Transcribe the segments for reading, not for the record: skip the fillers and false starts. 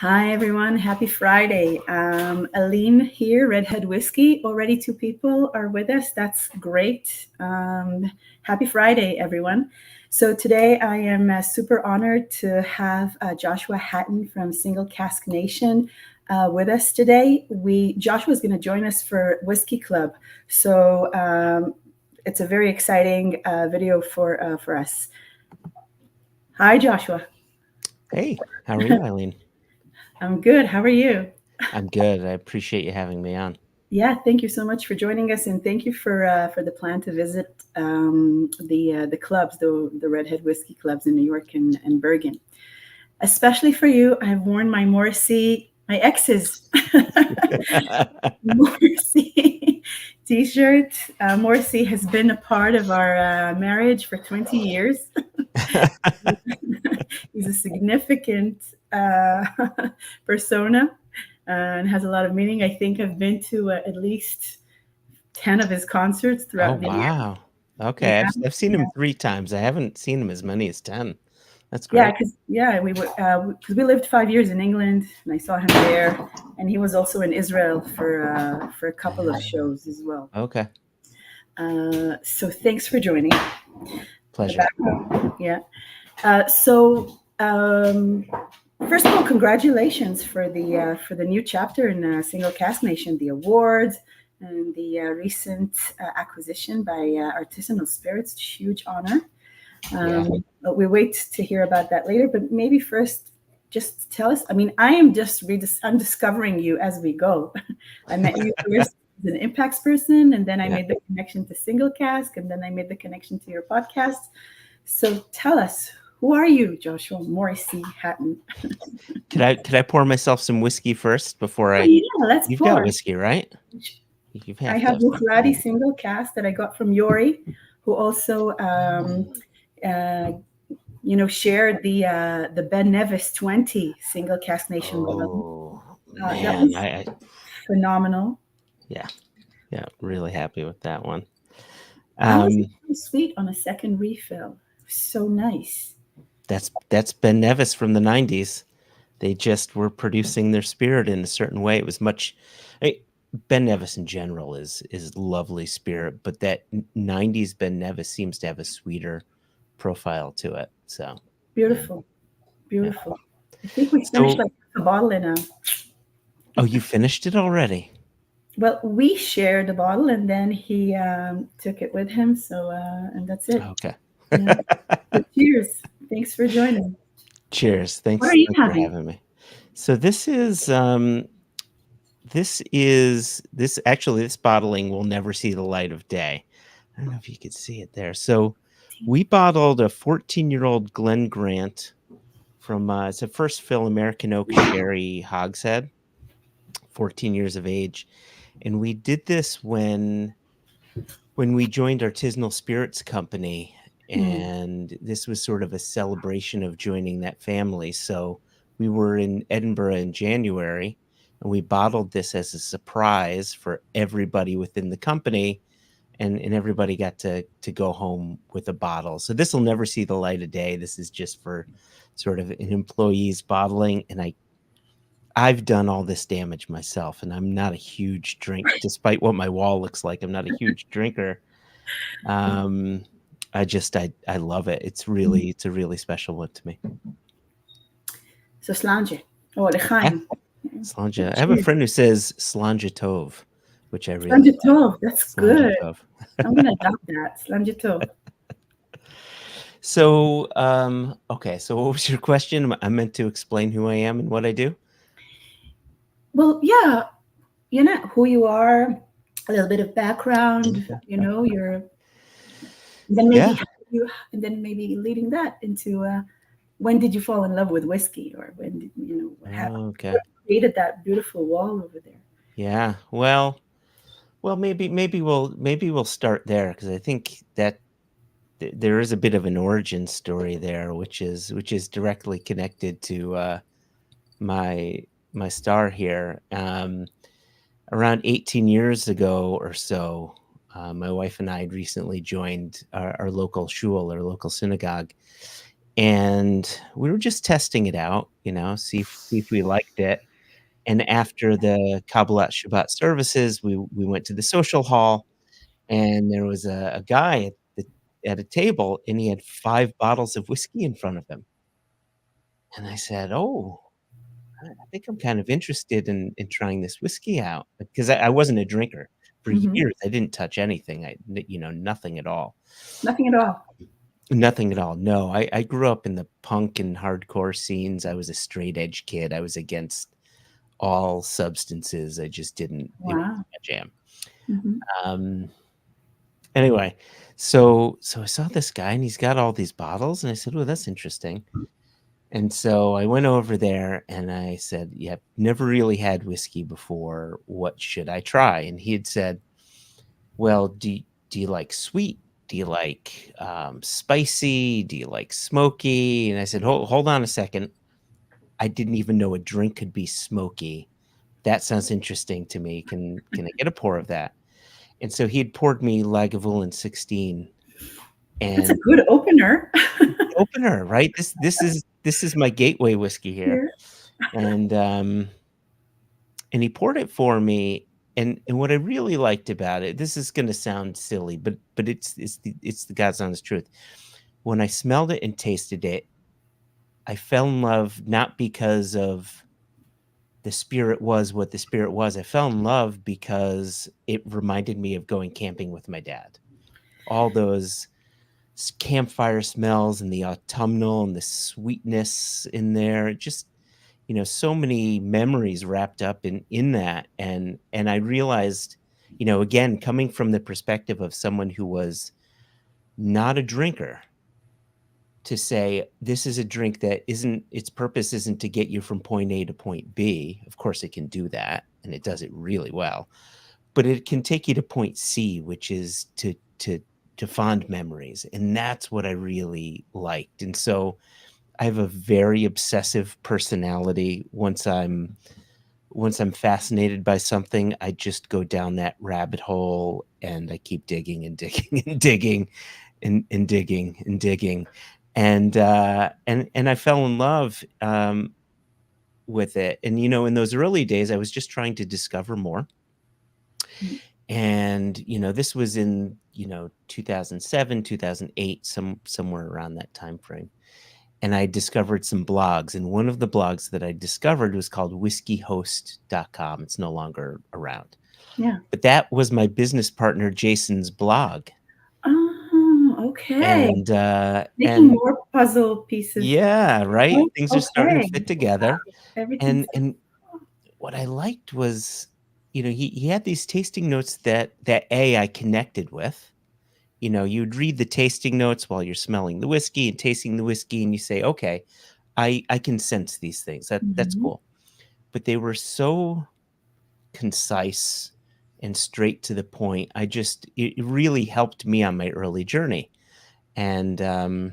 Hi, everyone. Happy Friday. Aline here, Redhead Whiskey. Already two people are with us. That's great. Happy Friday, everyone. So today I am super honored to have Joshua Hatton from Single Cask Nation with us today. Joshua is going to join us for Whiskey Club. So it's a very exciting video for us. Hi, Joshua. Hey, how are you, Eileen? I'm good. How are you? I'm good. I appreciate you having me on. Yeah, thank you so much for joining us, and thank you for the plan to visit the clubs, the Redhead Whiskey clubs in New York and Bergen. Especially for you, I've worn my my ex's Morrissey T-shirt. Morrissey has been a part of our marriage for 20 years. He's a significant persona and has a lot of meaning. I think I've been to at least 10 of his concerts Oh, throughout the year. wow. Okay, Yeah, I've seen yeah, him 3 times. I haven't seen him as many as 10. That's yeah, great. we were because we lived 5 years in England, and I saw him there, and he was also in Israel for a couple of shows as well. Okay, So thanks for joining the pleasure. background. Yeah. First of all, congratulations for the new chapter in Single Cask Nation, the awards, and the recent acquisition by Artisanal Spirits. Huge honor. Yeah. But we wait to hear about that later. But maybe first, just tell us. I mean, I am just I'm discovering you as we go. I met you first as an impacts person, and then I Yeah. made the connection to Single Cask, and then I made the connection to your podcast. So tell us, who are you, Joshua Morrissey Hatton? Could I pour myself some whiskey first before Oh, I yeah, let's You've got pour. whiskey, right? You I have to have have this some for Laddie me. single cask that I got from Yori, who also uh, shared the Ben Nevis 20 Single Cask Nation bottle. Oh, That man, was I phenomenal. yeah, really happy with that one. I was Um, so sweet on a second refill. So nice. that's Ben Nevis from the 90s. They just were producing their spirit in a certain way. It was much Ben Nevis in general is lovely spirit, but that 90s Ben Nevis seems to have a sweeter profile to it. So, Beautiful. yeah. Beautiful. I think we finished So, like a bottle in a oh, you finished it already? well, we shared a bottle and then he took it with him. So, and that's it. Okay. Yeah. So cheers. Thanks for joining. Cheers. What are Thanks you for having? having me. So this bottling will never see the light of day. I don't know if you could see it there. So we bottled a 14-year-old Glen Grant from it's a first fill American oak sherry hogshead, 14 years of age. And we did this when we joined Artisanal Spirits Company, Mm. and this was sort of a celebration of joining that family. So we were in Edinburgh in January, and we bottled this as a surprise for everybody within the company, and everybody got to go home with a bottle. So this will never see the light of day. This is just for sort of an employee's bottling, and I've done all this damage myself, and I'm not a huge drink, despite what my wall looks like. I'm not a huge drinker. Um, I love it. It's a really special one to me. So slange. Oh, Yeah, l'chaim. Slanja. I have a Cheers. friend who says Slanja Tov, which I really Slange like. tov. That's Slanja good. Tov. I'm gonna adopt that. Slange tov. So, okay. So, what was your question? I meant to explain who I am and what I do. Well, yeah, who you are, a little bit of background. Okay. Your then maybe Yeah. how you and then maybe leading that into when did you fall in love with whiskey, or when did what happened? Okay. What created that beautiful wall over there? Yeah. Well, maybe we'll start there because I think that there is a bit of an origin story there, which is directly connected to my my star here. Around 18 years ago or so, my wife and I had recently joined our local shul, our local synagogue, and we were just testing it out, see if we liked it. And after the Kabbalat Shabbat services, we went to the social hall, and there was a guy at a table, and he had 5 bottles of whiskey in front of him. And I said, "Oh, I think I'm kind of interested in trying this whiskey out," because I wasn't a drinker. For Mhm. years, I didn't touch anything. Nothing at all. Nothing at all. Nothing at all. No, I grew up in the punk and hardcore scenes. I was a straight edge kid. I was against all substances. I just didn't it Wow. wasn't my jam. Mhm. Um, anyway, so I saw this guy, and he's got all these bottles, and I said, "Oh, that's interesting." And so I went over there, and I said, "Yeah, never really had whiskey before. What should I try?" And he had said, "Well, do you like sweet? Do you like spicy? Do you like smoky?" And I said, "Hold on a second. I didn't even know a drink could be smoky. That sounds interesting to me. Can I get a pour of that?" And so he had poured me Lagavulin 16, That's a and good opener. opener, right? This is my gateway whiskey here. Yeah. And he poured it for me, and what I really liked about it, this is gonna sound silly, but it's the God's honest truth. When I smelled it and tasted it, I fell in love not because of the spirit was what the spirit was. I fell in love because it reminded me of going camping with my dad. All those campfire smells and the autumnal and the sweetness in there, just so many memories wrapped up in that. And I realized, again, coming from the perspective of someone who was not a drinker, to say this is a drink that isn't, its purpose isn't to get you from point A to point B. Of course it can do that, and it does it really well, but it can take you to point C, which is to fond memories. And that's what I really liked. And so I have a very obsessive personality. Once I'm fascinated by something, I just go down that rabbit hole, and I keep digging and digging and digging and digging and digging. And I fell in love with it. And in those early days, I was just trying to discover more. Mm. And this was in 2007, 2008, somewhere around that time frame. And I discovered some blogs, and one of the blogs that I discovered was called whiskeyhost.com. It's no longer around. Yeah. But that was my business partner Jason's blog. Oh, okay. Making And more puzzle pieces. yeah, right? Oh, Things are starting to okay. fit together. Everything's And what I liked was, he had these tasting notes that I connected with. You'd read the tasting notes while you're smelling the whiskey and tasting the whiskey, and you say, "Okay, I can sense these things. That's Mhm. cool." But they were so concise and straight to the point. It really helped me on my early journey. And no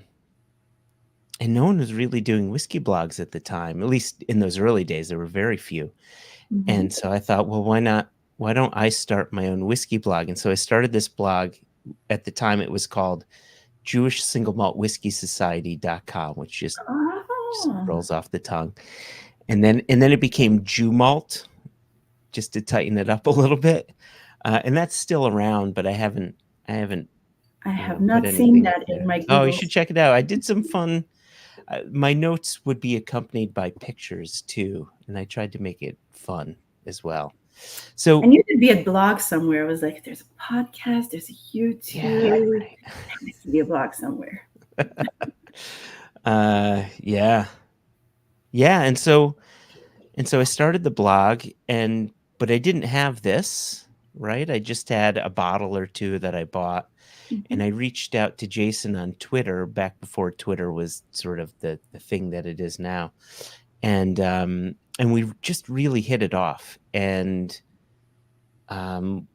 one was really doing whiskey blogs at the time. At least in those early days, there were very few. Mhm. And so I thought, well, why not? Why don't I start my own whiskey blog? And so I started this blog. At the time, it was called Jewish Single Malt Whiskey Society.com, which just Oh, rolls off the tongue. And then it became Jew Malt, just to tighten it up a little bit. And that's still around, but I haven't I have put not seen anything up that in there. my Oh, you Google. should check it out. I did some fun. My notes would be accompanied by pictures too, and I tried to make it fun as well. I So knew there'd be a blog somewhere. I was like, there's a podcast, there's a yeah, YouTube. There has to be a blog somewhere. yeah, yeah, and so I started the blog, but I didn't have this, right? I just had a bottle or two that I bought, Mhm. and I reached out to Jason on Twitter back before Twitter was sort of the thing that it is now, and we just really hit it off, and um,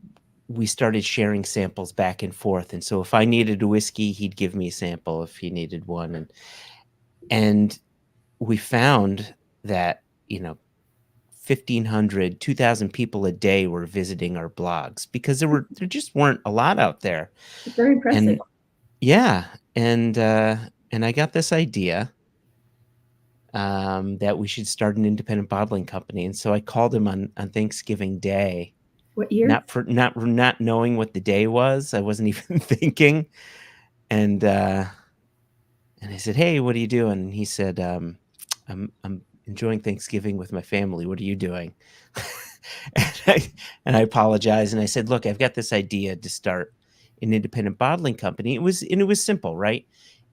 we started sharing samples back and forth. And so if I needed a whiskey, he'd give me a sample if he needed one, and we found that 1,500, 2,000 people a day were visiting our blogs, because there just weren't a lot out there. It's very impressive. And yeah, and and I got this idea that we should start an independent bottling company. And so I called him on Thanksgiving Day, What year? not knowing what the day was. I wasn't even thinking. And I said, "Hey, what are you doing?" And he said, I'm enjoying Thanksgiving with my family. What are you doing?" and, I apologized, and I said, "Look, I've got this idea to start an independent bottling company." It was simple, right?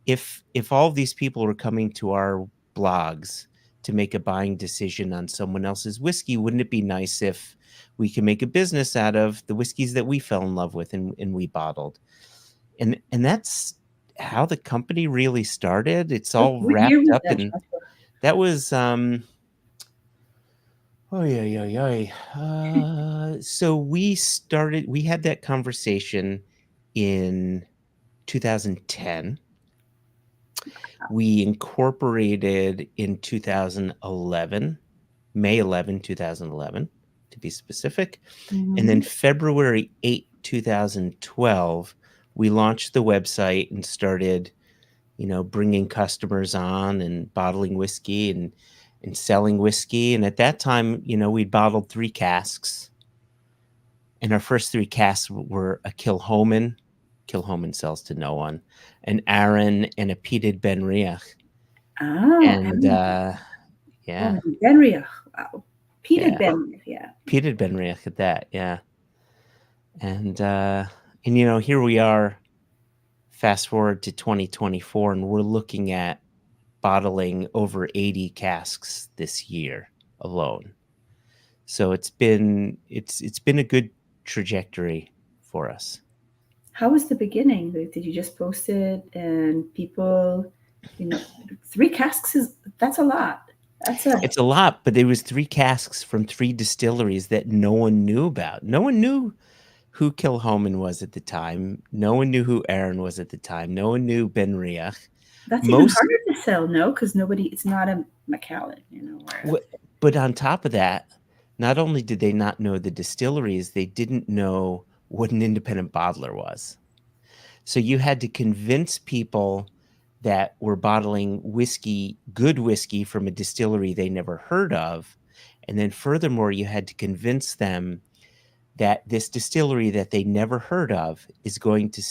If all of these people were coming to our blogs to make a buying decision on someone else's whiskey, wouldn't it be nice if we could make a business out of the whiskeys that we fell in love with and we bottled? And that's how the company really started. It's all What year wrapped was up that, in Joshua? that was oh yeah. So we had that conversation in 2010. We incorporated in 2011, May 11, 2011, to be specific. And then Mhm. February 8, 2012, we launched the website and started, bringing customers on and bottling whiskey and selling whiskey. And at that time, we'd bottled 3 casks. And our first 3 casks were a Kilhoman. Kilhoman sells to no one. An Aaron and a Peated Ben Riach. Oh, And Emma. yeah, Oh, Benriach. Wow. Peter yeah. Benriach, yeah. Peated Ben Riach at that, yeah. And here we are, fast forward to 2024, and we're looking at bottling over 80 casks this year alone. So it's been a good trajectory for us. How was the beginning? Like, did you just post it and people, you know, 3 casks that's a lot. That's a It's a lot, but there was 3 casks from 3 distilleries that no one knew about. No one knew who Kilhoman was at the time. No one knew who Aaron was at the time. No one knew Ben Riach. that's even Most harder to sell, no? Because it's not a Macallan, where Wh But on top of that, not only did they not know the distilleries, they didn't know what an independent bottler was. So you had to convince people that were bottling whiskey, good whiskey from a distillery they never heard of, and then furthermore, you had to convince them that this distillery that they never heard of is going to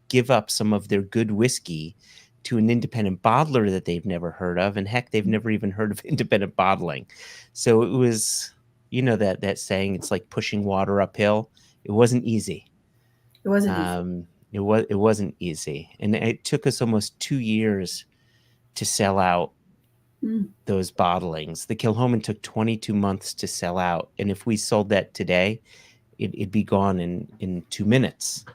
give up some of their good whiskey to an independent bottler that they've never heard of, and heck, they've never even heard of independent bottling. So it was, that saying, it's like pushing water uphill. It wasn't easy. it wasn't easy. It wasn't easy, and it took us almost 2 years to sell out Mm. those bottlings. The Kilhoman took 22 months to sell out, and if we sold that today, it'd be gone in 2 minutes.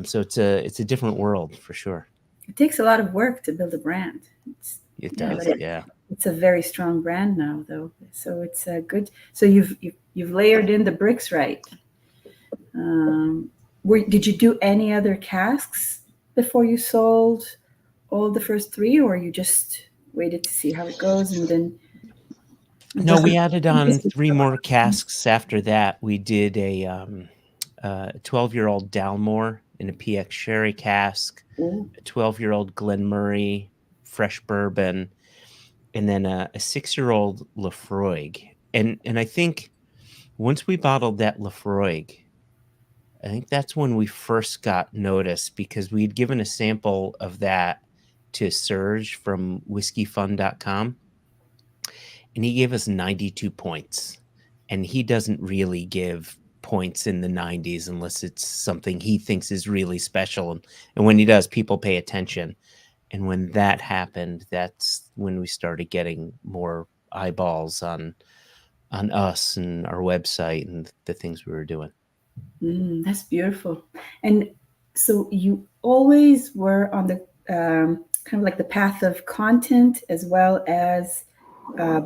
So it's a different world for sure. It takes a lot of work to build a brand. It's, It yeah, but does, yeah. it's a very strong brand now, though. So it's a good. So you've layered in the bricks right. Um, did you do any other casks before you sold all the first 3, or you just waited to see how it goes and then No, was we it? added on 3 more casks after that. We did a 12-year-old Dalmore in a PX sherry cask, Oh, a 12-year-old Glenmurray fresh bourbon, and then a 6-year-old Lafroig. And I think once we bottled that Lafroig, I think that's when we first got noticed, because we'd given a sample of that to Serge from whiskeyfun.com, and he gave us 92 points. And he doesn't really give points in the 90s unless it's something he thinks is really special. And when he does, people pay attention. And when that happened, that's when we started getting more eyeballs on us and our website and the things we were doing. that's beautiful. And so you always were on the kind of like the path of content as well as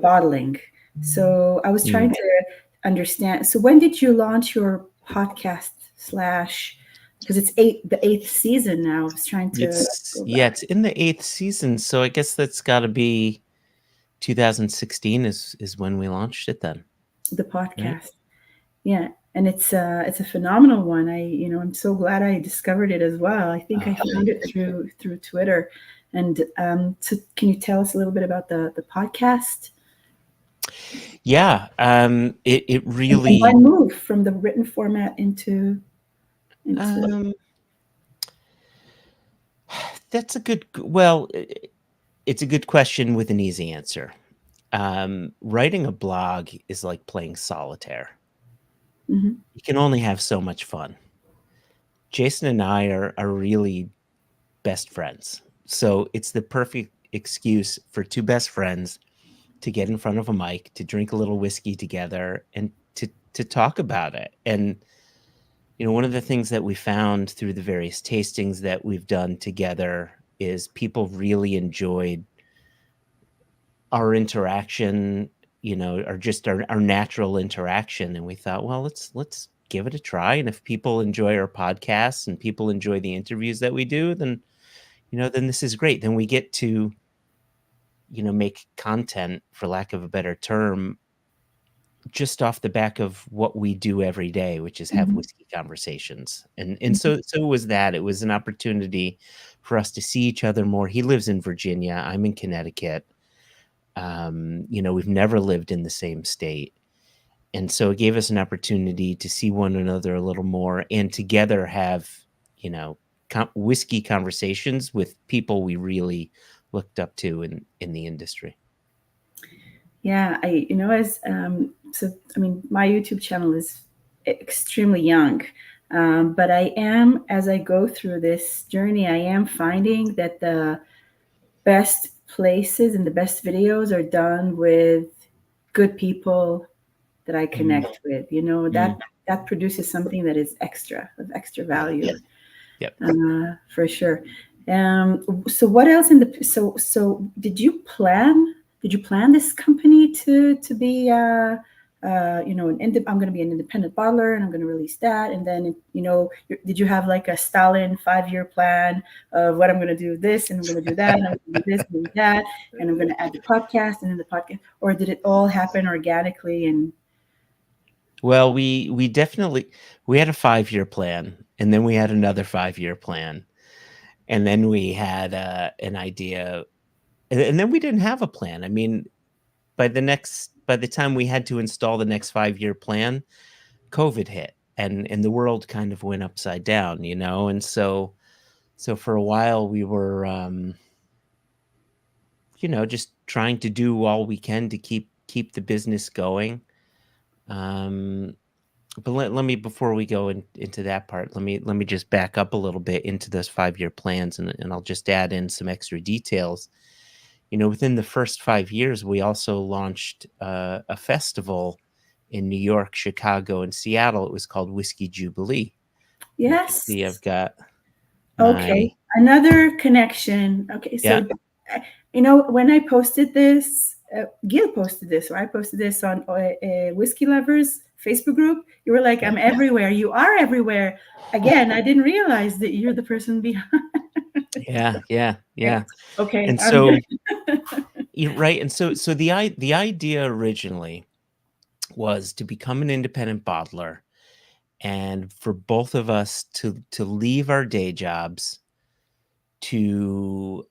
bottling. So I was trying Mm. to understand. So when did you launch your podcast slash? Because it's the eighth season now. I was trying to go back. It's in the 8th season, so I guess that's got to be 2016 is when we launched it then, The right? podcast. Yeah, and it's a phenomenal one. I'm so glad I discovered it as well. I think I found it through Twitter, And so can you tell us a little bit about the podcast? Yeah, it And why really move from the written format into um, that's a good well, it's a good question with an easy answer. Writing a blog is like playing solitaire. Mhm. You can only have so much fun. Jason and I are really best friends. So it's the perfect excuse for two best friends to get in front of a mic, to drink a little whiskey together and to talk about it. And one of the things that we found through the various tastings that we've done together is people really enjoyed our interaction, or just our natural interaction. And we thought, well, let's give it a try. And if people enjoy our podcasts and people enjoy the interviews that we do, then this is great. Then we get to, make content, for lack of a better term, just off the back of what we do every day, which is have Mhm. whiskey conversations. And Mhm. so it was that. It was an opportunity for us to see each other more. He lives in Virginia, I'm in Connecticut. We've never lived in the same state. And so it gave us an opportunity to see one another a little more and together have, you know, whiskey conversations with people we really looked up to in the industry. Yeah, as so, I mean, my YouTube channel is extremely young, but I am, as I go through this journey, I am finding that the best places and the best videos are done with good people that I Mm, connect with. mm, That produces something that is of extra value. yep, yep. For sure. So what else in the so did you plan this company to be I'm going to be an independent bottler and I'm going to release that, and then did you have like a Stalin 5-year plan of what I'm going to do this and I'm going to do that and I'm going to do this and do that and I'm going to add the podcast and then the podcast, or did it all happen organically? And Well, we definitely we had a 5-year plan, and then we had another 5-year plan, and then we had an idea, and then we didn't have a plan. I mean, by the time we had to install the next 5-year plan, COVID hit, and the world kind of went upside down, and so for a while we were just trying to do all we can to keep the business going. Um but let me before we go into that part, let me just back up a little bit into those 5-year plans, and I'll just add in some extra details. Within the first 5 years, we also launched a festival in New York, Chicago, and Seattle. It was called Whiskey Jubilee. You can yes. see I've got my Okay, another connection. Okay, yeah, so when I posted this, Gil posted this, or I posted this on Whiskey Lovers Facebook group. You were like, yeah, "I'm everywhere." You are everywhere. Again, I didn't realize that you're the person behind. yeah, yeah, it. yeah. Okay, And I'm so good. you're right. And so the idea originally was to become an independent bottler, and for both of us to leave our day jobs to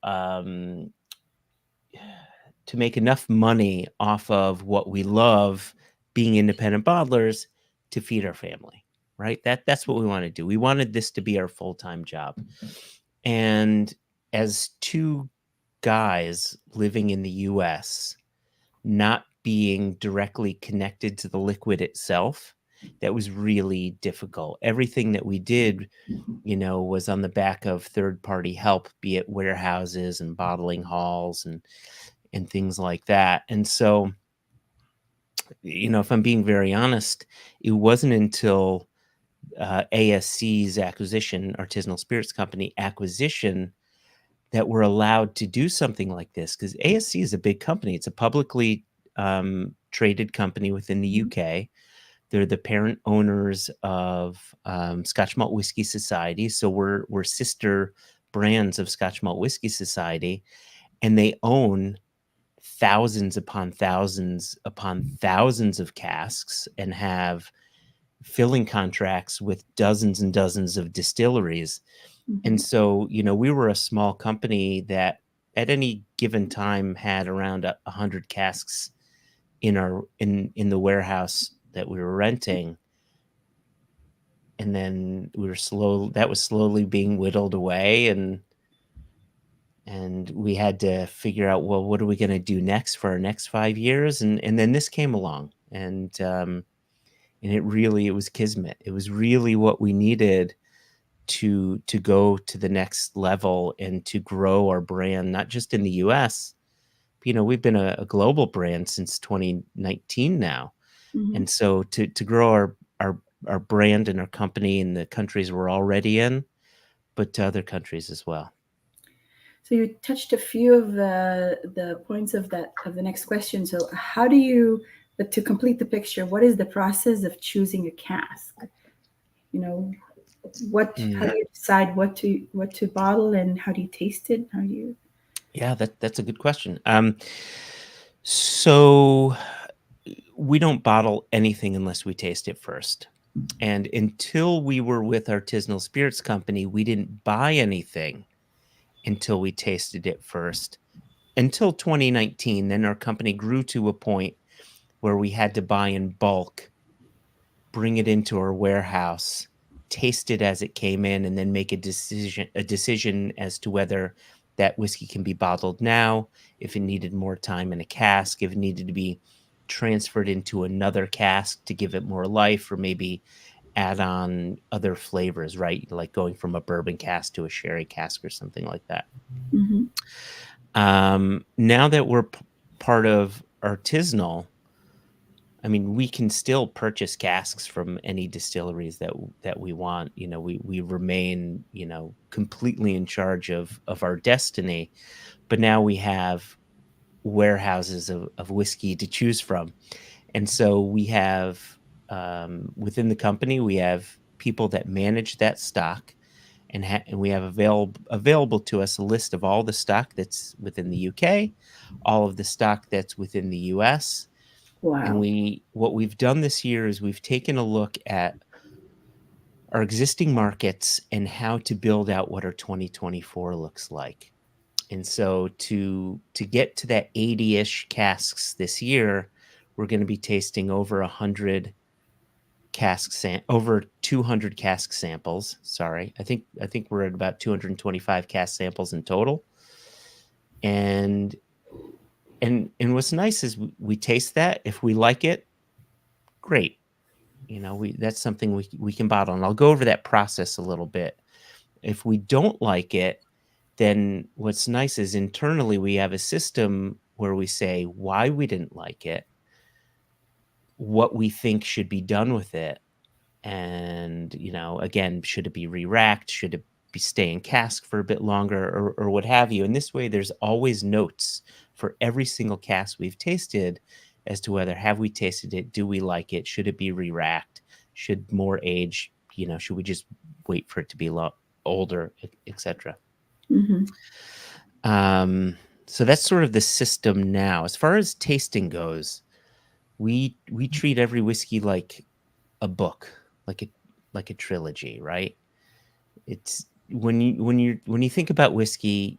to make enough money off of what we love, being independent bottlers, to feed our family, right? That's what we want to do. We wanted this to be our full-time job. And as two guys living in the US, not being directly connected to the liquid itself, that was really difficult. Everything that we did, was on the back of third-party help, be it warehouses and bottling halls and things like that. And so, if I'm being very honest, it wasn't until ASC's acquisition, Artisanal Spirits Company acquisition, that we're allowed to do something like this. Because ASC is a big company. It's a publicly traded company within the UK. They're the parent owners of Scotch Malt Whiskey Society. So we're sister brands of Scotch Malt Whiskey Society, and they own thousands upon thousands of casks and have filling contracts with dozens and dozens of distilleries. And Mhm. so, we were a small company that at any given time had around 100 casks in the warehouse that we were renting. And then that was slowly being whittled away, and we had to figure out, well, what are we going to do next for our next 5 years? And then this came along, and it was kismet. It was really what we needed to go to the next level and to grow our brand, not just in the US. We've been a global brand since 2019 now. Mhm. And so to grow our brand and our company in the countries we're already in, but to other countries as well. So you touched a few of the points of the next question. So how do you, but to complete the picture, what is the process of choosing a cask? You know, how do you decide what to bottle, and how do you taste it? How do you? Yeah, that's a good question. So we don't bottle anything unless we taste it first. And until we were with Artisanal Spirits Company, we didn't buy anything until we tasted it first. Until 2019, then our company grew to a point where we had to buy in bulk, bring it into our warehouse, taste it as it came in, and then make a decision as to whether that whiskey can be bottled now, if it needed more time in a cask, if it needed to be transferred into another cask to give it more life, or maybe add on other flavors, right? Like going from a bourbon cask to a sherry cask or something like that. Mhm. Now that we're part of Artisanal, I mean, we can still purchase casks from any distilleries that we want. We remain, completely in charge of our destiny. But now we have warehouses of whiskey to choose from, and so we have, within the company, we have people that manage that stock, and we have available to us a list of all the stock that's within the UK, all of the stock that's within the US. And Wow. what we've done this year is we've taken a look at our existing markets and how to build out what our 2024 looks like. And so to get to that 80-ish casks this year, we're going to be tasting over 100 over 200 cask samples. Sorry. I think we're at about 225 cask samples in total. And what's nice is we taste that. If we like it, great. That's something we can bottle, and I'll go over that process a little bit. If we don't like it, then what's nice is internally we have a system where we say why we didn't like it, what we think should be done with it, and again, should it be re-racked, should it be stay in cask for a bit longer, or what have you. And this way there's always notes for every single cask we've tasted as to whether have we tasted it, do we like it, should it be re-racked, should more age, should we just wait for it to be older, etc. Mhm. So that's sort of the system now. As far as tasting goes, we treat every whiskey like a book, like a trilogy, right? It's when you think about whiskey,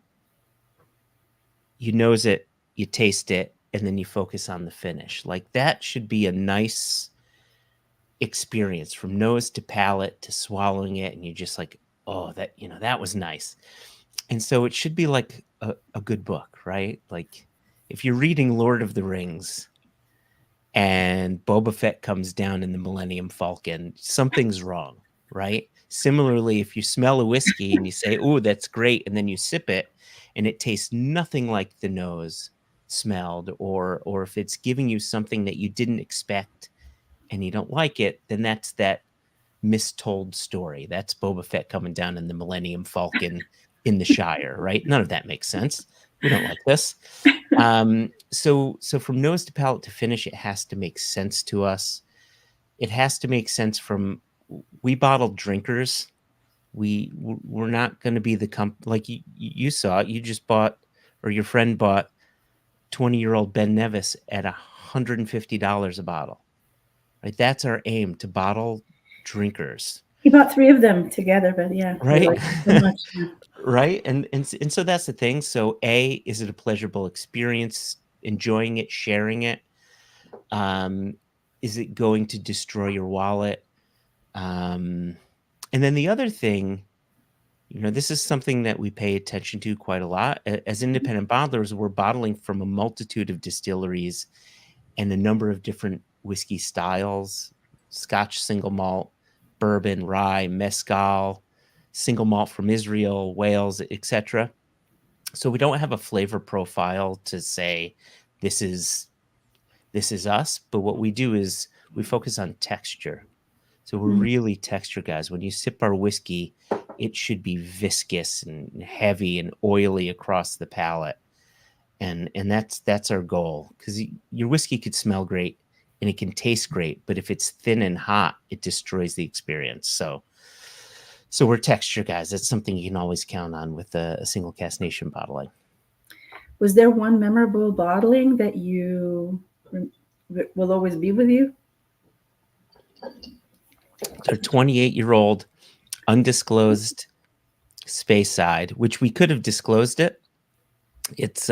you nose it, you taste it, and then you focus on the finish. Like that should be a nice experience from nose to palate to swallowing it, and you're just like, oh, that was nice. And so it should be like a good book, right? Like if you're reading Lord of the Rings and Boba Fett comes down in the Millennium Falcon, something's wrong, right? Similarly, if you smell a whiskey and you say, "Oh, that's great," and then you sip it and it tastes nothing like the nose smelled, or if it's giving you something that you didn't expect and you don't like it, then that's that mistold story. That's Boba Fett coming down in the Millennium Falcon in the Shire, right? None of that makes sense. We don't like this. So from nose to palate to finish, it has to make sense to us. It has to make sense from we bottle drinkers. We're not going to be the like you saw it. You just bought, or your friend bought, 20-year-old Ben Nevis at $150 a bottle. Right? That's our aim, to bottle drinkers. You bought three of them together, but yeah, you right? like it so much. Yeah. Right? And so that's the thing. So is it a pleasurable experience enjoying it, sharing it? Um, is it going to destroy your wallet? Um, and then the other thing, this is something that we pay attention to quite a lot. As independent bottlers, we're bottling from a multitude of distilleries and a number of different whiskey styles, Scotch single malt, bourbon, rye, mezcal, single malt from Israel, Wales, etc. So we don't have a flavor profile to say this is this is us, but what we do is we focus on texture. So we're Mm. really texture guys. When you sip our whiskey, it should be viscous and heavy and oily across the palate. And that's our goal, because your whiskey could smell great and it can taste great, but if it's thin and hot, it destroys the experience. So we're texture guys. That's something you can always count on with a Single Cask Nation bottling. Was there one memorable bottling that will always be with you? They're 28-year-old undisclosed Speyside, which we could have disclosed it. It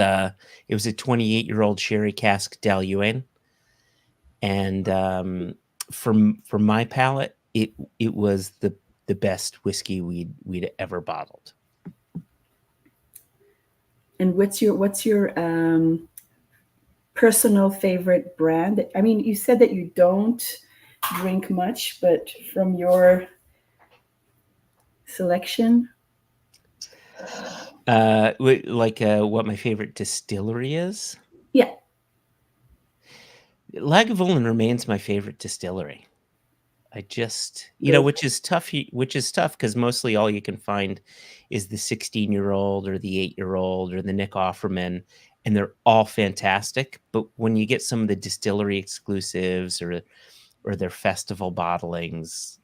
was a 28-year-old sherry cask Daluane, and from my palate, it was the best whiskey we'd ever bottled. And what's your personal favorite brand? I mean, you said that you don't drink much, but from your selection, What my favorite distillery is? yeah. Lagavulin remains my favorite distillery. I just, Those, which is tough. Which is tough because mostly all you can find is the 16-year-old or the 8-year-old or the Nick Offerman, and they're all fantastic. But when you get some of the distillery exclusives or their festival bottlings,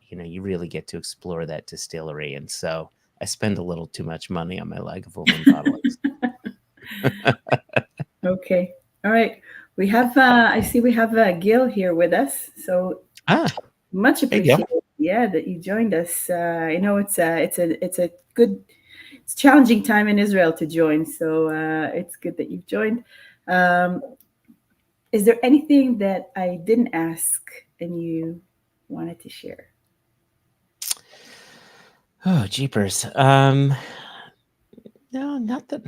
you really get to explore that distillery. And so I spend a little too much money on my Lagavulin bottlings. okay. All right. We have I see we have Gil here with us. So much There you go. appreciated. Yeah, that you joined us. I know it's a good, it's a challenging time in Israel to join. So it's good that you've joined. Um, is there anything that I didn't ask and you wanted to share? Oh, jeepers. No, not that.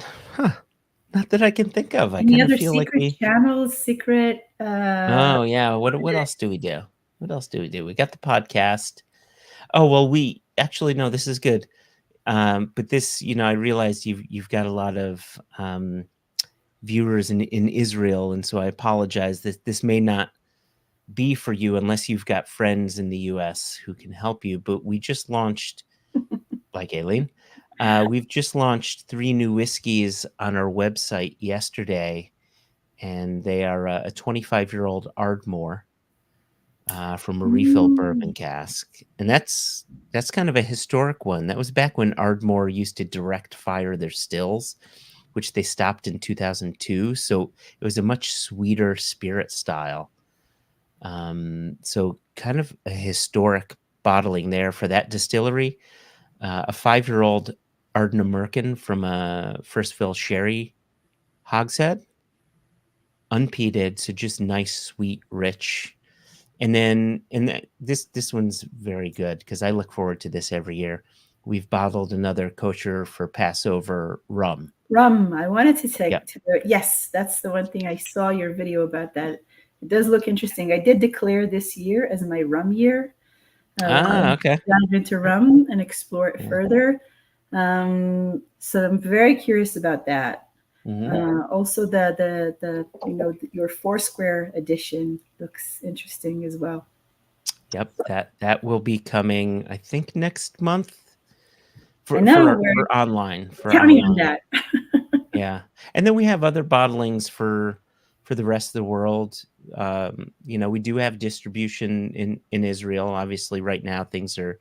Not that I can think of. I Any kind of other feel like secret channels, secret Oh yeah. What else do we do? What else do we do? We got the podcast. Oh well, we actually no. This is good. But this, I realized you've got a lot of viewers in Israel, and so I apologize. This may not be for you unless you've got friends in the U.S. who can help you. But we just launched, like Aileen, we've just launched 3 new whiskeys on our website yesterday, and they are a 25-year-old Ardmore from a refill bourbon Mm. cask, and that's kind of a historic one. That was back when Ardmore used to direct fire their stills, which they stopped in 2002. So it was a much sweeter spirit style. So kind of a historic bottling there for that distillery. A 5-year-old Ardnamurchan from a first fill sherry hogshead, unpeated, so just nice, sweet, rich. And then this one's very good because I look forward to this every year. We've bottled another kosher for Passover rum. Rum. I wanted to Yeah. take to yes, that's the one thing I saw your video about that. It does look interesting. I did declare this year as my rum year. I want Okay. to dive into rum and explore it Yeah. further. So I'm very curious about that. Mm-hmm. Also, the your Foursquare edition looks interesting as well. Yep. That will be coming, I think, next month I for know for we're for online for counting on online. that. Yeah. And then we have other bottlings for the rest of the world. We do have distribution in Israel. Obviously, right now things are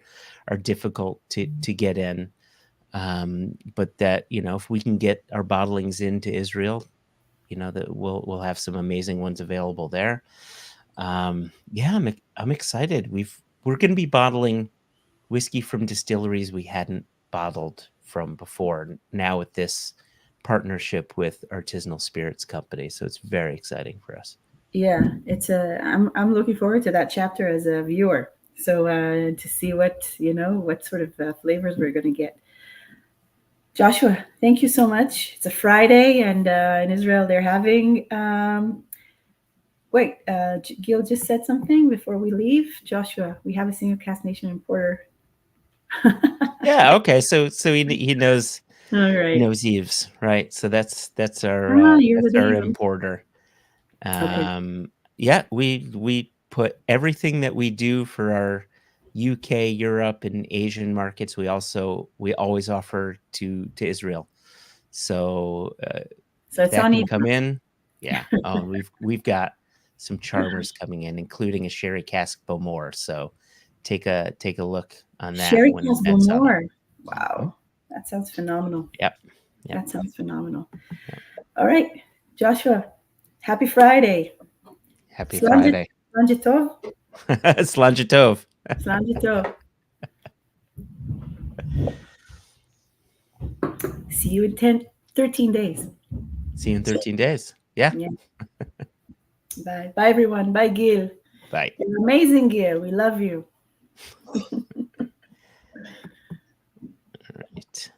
difficult to get in. But that, if we can get our bottlings into Israel, that we'll have some amazing ones available there. Yeah, I'm excited. We're going to be bottling whiskey from distilleries we hadn't bottled from before. Now with this partnership with Artisanal Spirits Company, so it's very exciting for us. Yeah, I'm looking forward to that chapter as a viewer. So to see what sort of flavors we're going to get. Joshua, thank you so much. It's a Friday, and in Israel they're having. Wait, Gil just said something before we leave. Joshua, we have a Single Cask Nation importer. Yeah. Okay. So he knows. All right. Knows Eves, right? So that's You're the name. importer. Okay. Yeah, we put everything that we do for our UK, Europe, and Asian markets. We always offer to Israel. So So if it's that on can you. come in, yeah. We've got some charmers coming in, including a sherry cask Bowmore. So take a look on that Sherry when Cask that's on. More. Wow, that sounds phenomenal. Yep. That sounds phenomenal. Yep. All right, Joshua. Happy Friday. Happy Friday. Slange tov. Slange tov. Slange tov. See you in 13 days. See you in 13 days. Yeah. Bye. Bye, everyone. Bye, Gil. Bye. You're amazing, Gil. We love you. All right.